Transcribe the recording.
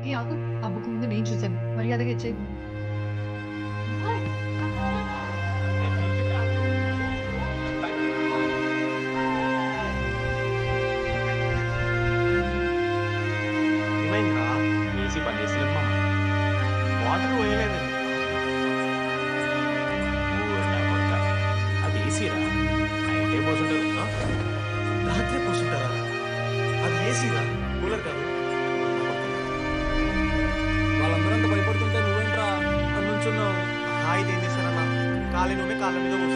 ఏ ఆగు. ఆ బుక్ ముందు నేను చూసాను. మర్యాదగా ఇచ్చేయి. ఏమైందిరా? ఏసీ పని చేస్తలేదు మామ. వాటర్ పోయలేదు. అది ఏసీరా, నైటే పోసుంటారు. రాత్రి పోసుంటారా? అది ఏసీరా, కూలర్ కాదు. వాళ్ళందరంతా భయపడుతుంటే నువ్వేంట్రా అని నుంచున్నావు? ఇది ఏం చేశానన్నా, కాళ్ళ మీద కూర్చున్నాను.